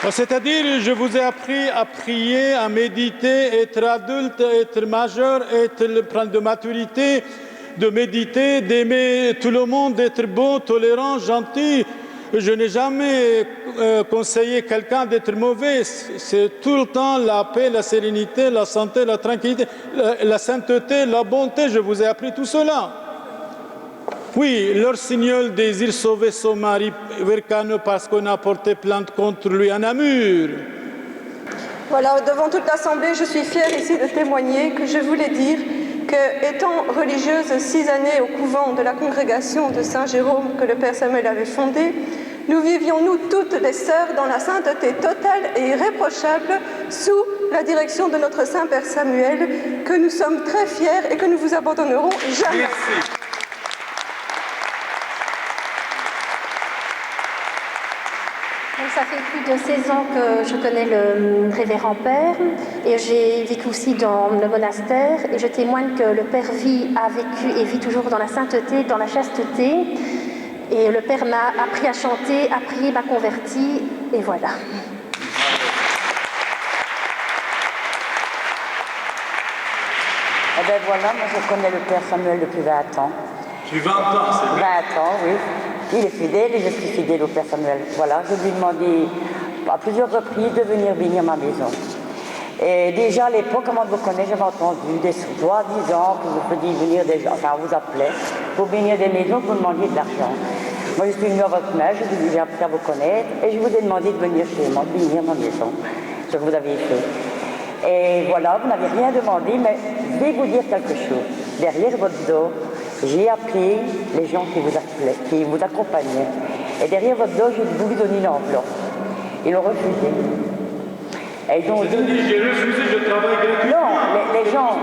C'est-à-dire, je vous ai appris à prier, à méditer, être adulte, être majeur, prendre de maturité, de méditer, d'aimer tout le monde, d'être bon, tolérant, gentil. Je n'ai jamais conseillé quelqu'un d'être mauvais. C'est tout le temps la paix, la sérénité, la santé, la tranquillité, la sainteté, la bonté. Je vous ai appris tout cela. Oui, leur Seigneur désire sauver son mari Vercano parce qu'on a porté plainte contre lui à Namur. Voilà, devant toute l'Assemblée, je suis fière ici de témoigner que je voulais dire que, étant religieuse 6 années au couvent de la congrégation de Saint-Jérôme que le Père Samuel avait fondé, nous vivions, nous toutes les sœurs, dans la sainteté totale et irréprochable sous la direction de notre Saint-Père Samuel, que nous sommes très fiers et que nous vous abandonnerons jamais. Merci. Ça fait plus de 16 ans que je connais le révérend Père et j'ai vécu aussi dans le monastère et je témoigne que le Père a vécu et vit toujours dans la sainteté, dans la chasteté et le Père m'a appris à chanter, a prié, m'a converti et voilà. Eh bien voilà, moi je connais le Père Samuel depuis 20 ans. J'ai 20 ans, c'est vrai. 20 ans, oui. Il est fidèle et je suis fidèle au Père Samuel. Voilà, je lui ai demandé à plusieurs reprises de venir bénir ma maison. Et déjà à l'époque, avant de vous connaître, j'avais entendu des soi-disant que vous faisiez venir des gens, enfin on vous appelait, pour bénir des maisons, vous demandiez de l'argent. Moi je suis venue à votre maison, je vous ai appris à vous connaître et je vous ai demandé de venir chez moi, de bénir ma maison, ce que vous aviez fait. Et voilà, vous n'avez rien demandé, mais je vais vous dire quelque chose. Derrière votre dos, j'ai appelé les gens qui vous accompagnaient. Et derrière votre dos, j'ai voulu donner une enveloppe. Ils l'ont refusé. Et ils ont dit... J'ai refusé, je travaille gratuitement. Non, les gens...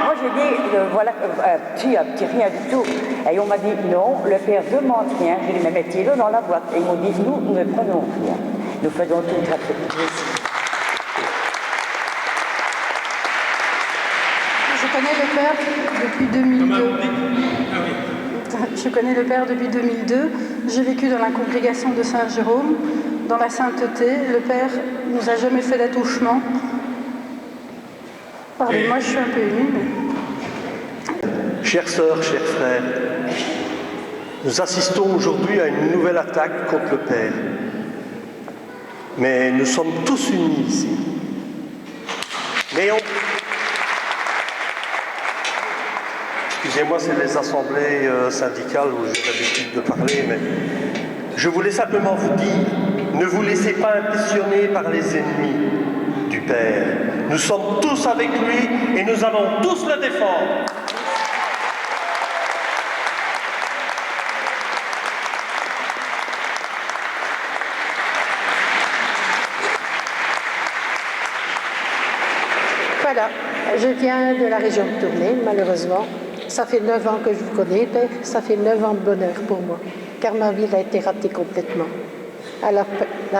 Moi, j'ai dit, voilà, un petit rien du tout. Et on m'a dit, non, le Père demande rien. Je lui ai dit, mais mettez-le dans la boîte. Et ils m'ont dit, nous ne prenons rien. Nous faisons tout gratuitement. Je connais le Père depuis 2002. Je connais le Père depuis 2002. J'ai vécu dans la congrégation de Saint-Jérôme, dans la sainteté. Le Père nous a jamais fait d'attouchement. Pardon-moi, je suis un peu émue. Mais... Chères sœurs, chers frères, nous assistons aujourd'hui à une nouvelle attaque contre le Père. Mais nous sommes tous unis ici. Excusez-moi, c'est les assemblées syndicales où j'ai l'habitude de parler, mais je voulais simplement vous dire, ne vous laissez pas impressionner par les ennemis du Père. Nous sommes tous avec lui et nous allons tous le défendre. Voilà, je viens de la région de Tournai, malheureusement. Ça fait 9 ans que je vous connais, Père. Ça fait 9 ans de bonheur pour moi, car ma vie a été ratée complètement. À la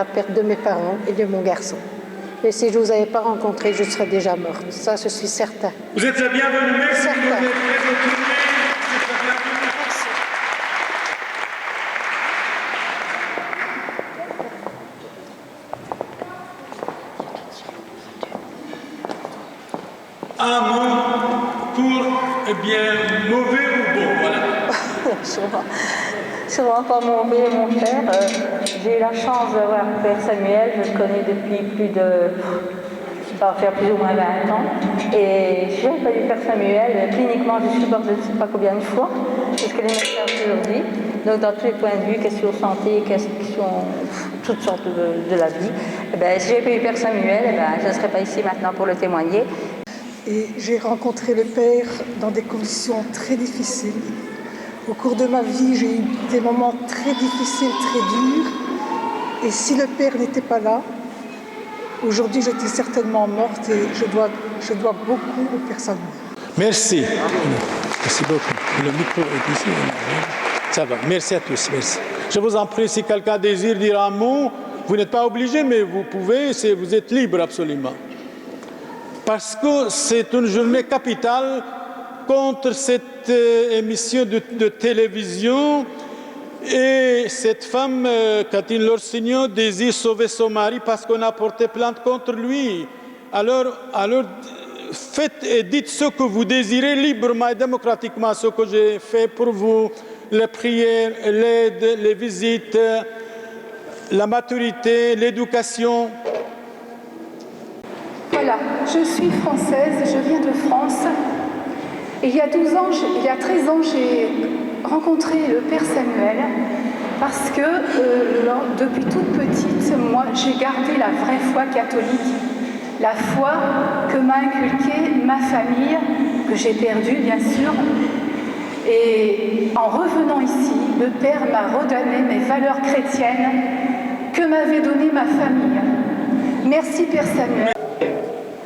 perte de mes parents et de mon garçon. Et si je ne vous avais pas rencontré, je serais déjà morte. Ça, je suis certain. Vous êtes la bienvenue, merci. Certain. Un mot pour, mauvais ou bon, voilà. Souvent pas mon père et mon père. J'ai eu la chance d'avoir Père Samuel, je le connais depuis ça va faire plus ou moins 20 ans. Et si je n'avais pas eu Père Samuel, cliniquement je suis morte je ne sais pas combien de fois, parce que les médecins ont toujours dit. Donc dans tous les points de vue, question santé, question toutes sortes de la vie. Si je n'avais pas eu Père Samuel, je ne serais pas ici maintenant pour le témoigner. Et j'ai rencontré le Père dans des conditions très difficiles. Au cours de ma vie, j'ai eu des moments très difficiles, très durs. Et si le Père n'était pas là, aujourd'hui j'étais certainement morte et je dois beaucoup au Père Samuel. Merci. Merci beaucoup. Le micro est ici. Ça va. Merci à tous. Merci. Je vous en prie, si quelqu'un désire dire un mot, vous n'êtes pas obligé, mais vous pouvez, vous êtes libre absolument. Parce que c'est une journée capitale contre cette émission de télévision Et cette femme, Catherine Lorsigno, désire sauver son mari parce qu'on a porté plainte contre lui. Alors faites et dites ce que vous désirez librement et démocratiquement, ce que j'ai fait pour vous, les prières, l'aide, les visites, la maturité, l'éducation. Voilà, je suis française, je viens de France. Et il y a 13 ans, j'ai rencontré le Père Samuel parce que depuis toute petite, moi, j'ai gardé la vraie foi catholique, la foi que m'a inculquée ma famille, que j'ai perdue bien sûr. Et en revenant ici, le Père m'a redonné mes valeurs chrétiennes que m'avait données ma famille. Merci Père Samuel.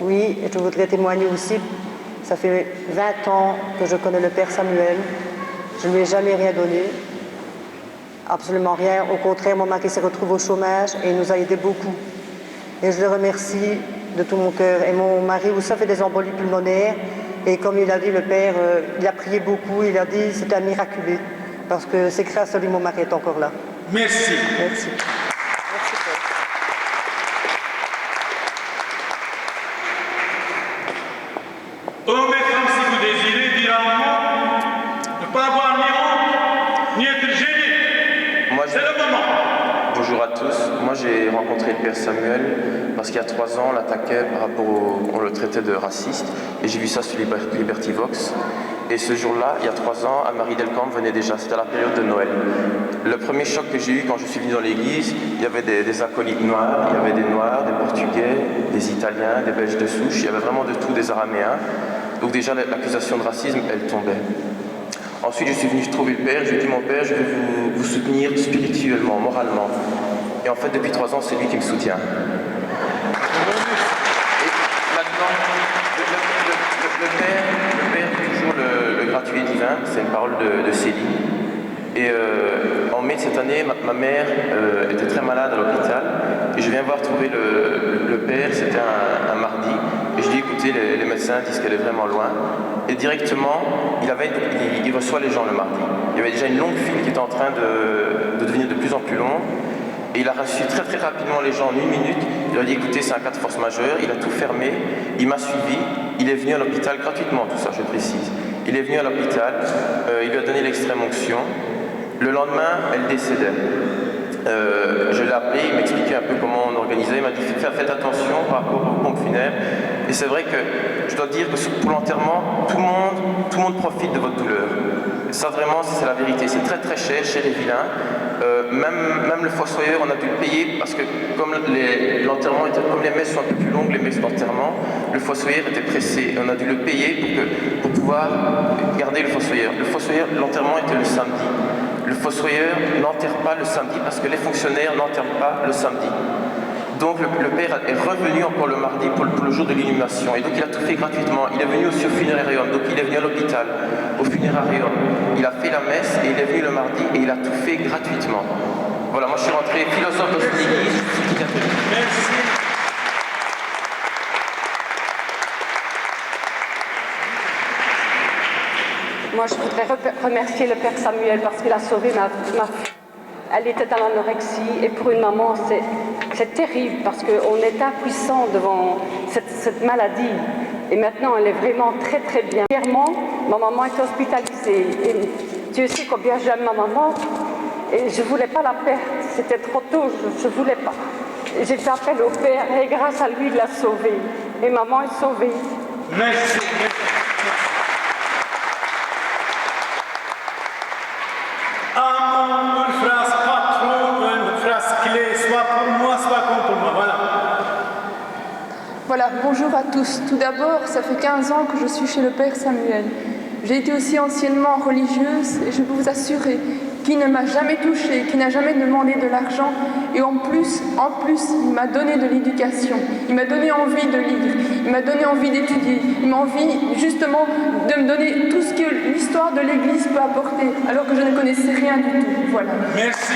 Oui, je voudrais témoigner aussi. Ça fait 20 ans que je connais le Père Samuel. Je ne lui ai jamais rien donné. Absolument rien. Au contraire, mon mari s'est retrouvé au chômage et il nous a aidés beaucoup. Et je le remercie de tout mon cœur. Et mon mari aussi a fait des embolies pulmonaires. Et comme il a dit, le Père, il a prié beaucoup. Il a dit c'est un miraculé. Parce que c'est grâce à lui mon mari est encore là. Merci. Merci. Hommes et femmes, si vous désirez dire un mot, ne pas avoir ni honte, ni être gêné. C'est le moment. Bonjour à tous. Moi, j'ai rencontré le Père Samuel parce qu'il y a 3 ans, on l'attaquait par rapport on le traitait de raciste. Et j'ai vu ça sur Liberty Vox. Et ce jour-là, il y a 3 ans, Anne-Marie Delcambre venait déjà. C'était à la période de Noël. Le premier choc que j'ai eu quand je suis venu dans l'église, il y avait des acolytes noirs, il y avait des Noirs, des Portugais, des Italiens, des Belges de souche. Il y avait vraiment de tout, des Araméens. Donc déjà, l'accusation de racisme, elle tombait. Ensuite, je suis venu trouver le Père. Je lui ai dit, mon Père, je vais vous soutenir spirituellement, moralement. Et en fait, depuis 3 ans, c'est lui qui me soutient. Et maintenant, le Père, toujours le gratuit et divin. C'est une parole de Céline. Et en mai de cette année, ma mère était très malade à l'hôpital. Et je viens voir trouver le Père, c'était un mardi. Et je dis, écoutez, les médecins disent qu'elle est vraiment loin. Et directement, il reçoit les gens le mardi. Il y avait déjà une longue file qui était en train de devenir de plus en plus longue. Et il a reçu très très rapidement les gens en 1 minute. Il a dit, écoutez, c'est un cas de force majeure. Il a tout fermé. Il m'a suivi. Il est venu à l'hôpital gratuitement, tout ça, je précise. Il est venu à l'hôpital. Il lui a donné l'extrême onction. Le lendemain, elle décédait. Je l'ai appelé, il m'expliquait un peu comment on organisait. Il m'a dit faites attention par rapport aux pompes funèbres. Et c'est vrai que je dois dire que pour l'enterrement, tout le monde profite de votre douleur. Et ça vraiment, c'est la vérité. C'est très très cher chez les vilains. Même le fossoyeur, on a dû le payer parce que comme l'enterrement était, comme les messes sont un peu plus longues, les messes d'enterrement, le fossoyeur était pressé. On a dû le payer pour pouvoir garder le fossoyeur. Le fossoyeur, l'enterrement était le samedi. Le fossoyeur n'enterre pas le samedi parce que les fonctionnaires n'enterrent pas le samedi. Donc le Père est revenu encore le mardi pour le jour de l'inhumation. Et donc il a tout fait gratuitement. Il est venu aussi au funérarium. Donc il est venu à l'hôpital, au funérarium. Il a fait la messe et il est venu le mardi et il a tout fait gratuitement. Voilà, moi je suis rentré philosophe dans cette église. Merci. Moi, je voudrais remercier le Père Samuel parce qu'il a sauvé ma fille. Elle était dans l'anorexie et pour une maman, c'est terrible parce qu'on est impuissant devant cette maladie. Et maintenant, elle est vraiment très très bien. Clairement, ma maman est hospitalisée et Dieu sait combien j'aime ma maman et je ne voulais pas la perdre. C'était trop tôt, je ne voulais pas. J'ai fait appel au Père et grâce à lui, il l'a sauvée. Et maman est sauvée. Merci. Une phrase patron, une phrase clé, soit pour moi, soit contre moi. Voilà. Voilà, bonjour à tous. Tout d'abord, ça fait 15 ans que je suis chez le Père Samuel. J'ai été aussi anciennement religieuse et je peux vous assurer qu'il ne m'a jamais touchée, qu'il n'a jamais demandé de l'argent et en plus, il m'a donné de l'éducation. Il m'a donné envie de lire, il m'a donné envie d'étudier, il m'a envie justement de me donner tout ce que l'histoire de l'Église peut apporter alors que je ne connaissais rien du tout. Voilà. Merci.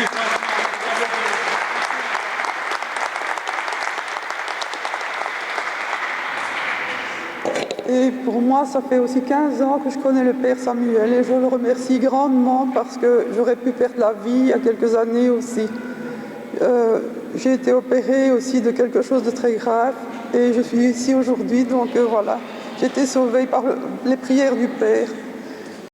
Et pour moi, ça fait aussi 15 ans que je connais le Père Samuel et je le remercie grandement parce que j'aurais pu perdre la vie il y a quelques années aussi. J'ai été opérée aussi de quelque chose de très grave et je suis ici aujourd'hui, donc voilà. J'ai été sauvée par les prières du Père.